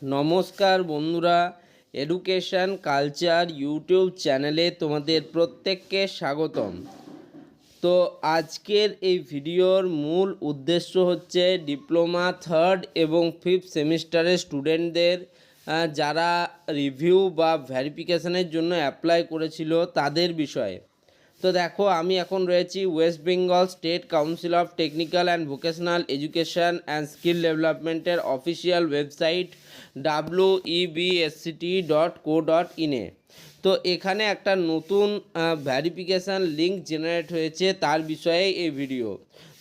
নমস্কার বন্ধুরা, education culture YouTube চ্যানেলে তোমাদের প্রত্যেককে স্বাগতম। তো আজকের এই ভিডিওর মূল উদ্দেশ্য হচ্ছে ডিপ্লোমা থার্ড এবং ফিফথ সেমিস্টারের স্টুডেন্টদের যারা রিভিউ বা ভেরিফিকেশনের জন্য অ্যাপ্লাই করেছিল তাদের বিষয়ে। তো দেখো, আমি এখন রয়েছি West Bengal State Council of Technical and Vocational Education and Skill ডেভেলপমেন্টের অফিসিয়াল ওয়েবসাইট websct.co.in এ। তো এখানে একটা নতুন ভেরিফিকেশান লিঙ্ক জেনারেট হয়েছে, তার বিষয়ে এই ভিডিও।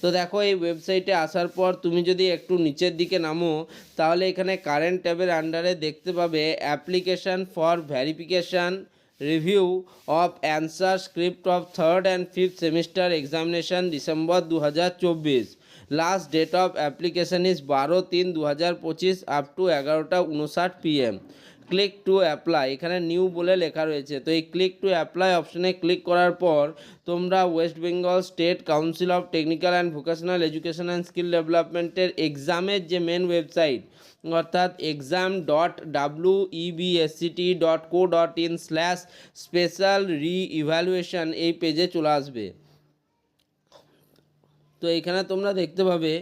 তো দেখো, এই ওয়েবসাইটে আসার পর তুমি যদি একটু নিচের দিকে নামো, তাহলে এখানে কারেন্ট ট্যাবের আন্ডারে দেখতে পাবে application for verification review of answer script of third and fifth semester examination December 2024। Last date of application is 12/3/2025 up to 11:59 PM। Click to apply, এখানে নিউ বলে লেখা রয়েছে। তো এই ক্লিক টু অ্যাপ্লাই অপশানে ক্লিক করার পর তোমরা West Bengal State Council of Technical and Vocational Education and Skill ডেভেলপমেন্টের এক্সামের যে মেন ওয়েবসাইট অর্থাৎ exam.websct.co.in/special re-evaluation এই পেজে চলে আসবে। তো এখানে তোমরা দেখতে পাবে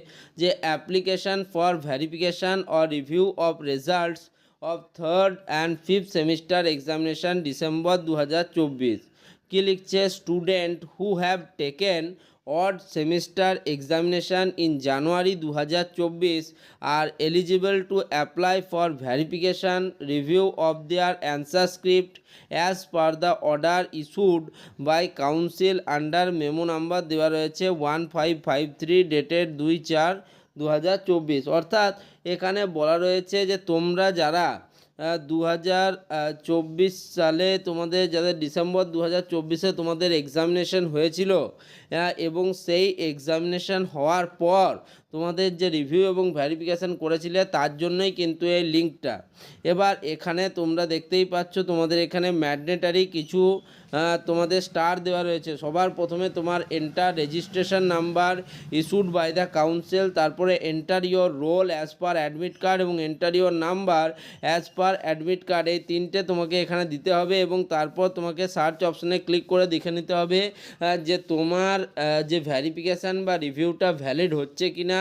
যে application for verification or review of results of third and fifth semester examination December 2024। কি লিখছে, student who have taken odd semester examination in January 2024 are eligible to apply for verification review of their answer script as per the order issued by council under memo number দেওয়া রয়েছে 1553 dated 2/4/2024। অর্থাৎ এখানে বলা রয়েছে যে তোমরা যারা 2024 সালে তোমাদের যাদের ডিসেম্বর 2024-এ তোমাদের এক্সামিনেশন হয়েছিল এবং সেই এক্সামিনেশন হওয়ার পর তোমাদের যে রিভিউ এবং ভেরিফিকেশান করেছিলে তার জন্যই কিন্তু এই লিঙ্কটা। এবার এখানে তোমরা দেখতেই পাচ্ছ তোমাদের এখানে ম্যান্ডেটারি কিছু তোমাদের স্টার দেওয়া রয়েছে। সবার প্রথমে তোমার enter registration number issued by the council, তারপরে enter your roll as per admit card এবং enter your number as per admit card, এই তিনটে তোমাকে এখানে দিতে হবে এবং তারপর তোমাকে সার্চ অপশানে ক্লিক করে দেখে নিতে হবে যে তোমার যে ভেরিফিকেশান বা রিভিউটা ভ্যালিড হচ্ছে কিনা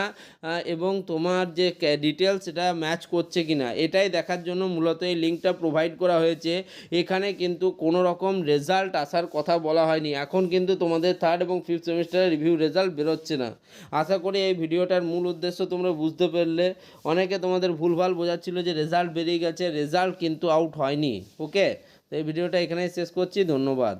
এবং তোমার যে ডিটেলস সেটা ম্যাচ করছে কিনা, এটাই দেখার জন্য মূলত এই লিঙ্কটা প্রোভাইড করা হয়েছে। এখানে কিন্তু কোনো রকম রেজাল্ট আসার কথা বলা হয়নি। এখন কিন্তু তোমাদের থার্ড এবং ফিফথ সেমিস্টারের রিভিউ রেজাল্ট বেরোচ্ছে না। আশা করি এই ভিডিওটার মূল উদ্দেশ্য তোমরা বুঝতে পারলে। অনেকে তোমাদের ভুলভাল বোঝাচ্ছিল যে রেজাল্ট বেরিয়ে গেছে, রেজাল্ট কিন্তু আউট হয়নি। ওকে, তো এই ভিডিওটা এখানেই শেষ করছি। ধন্যবাদ।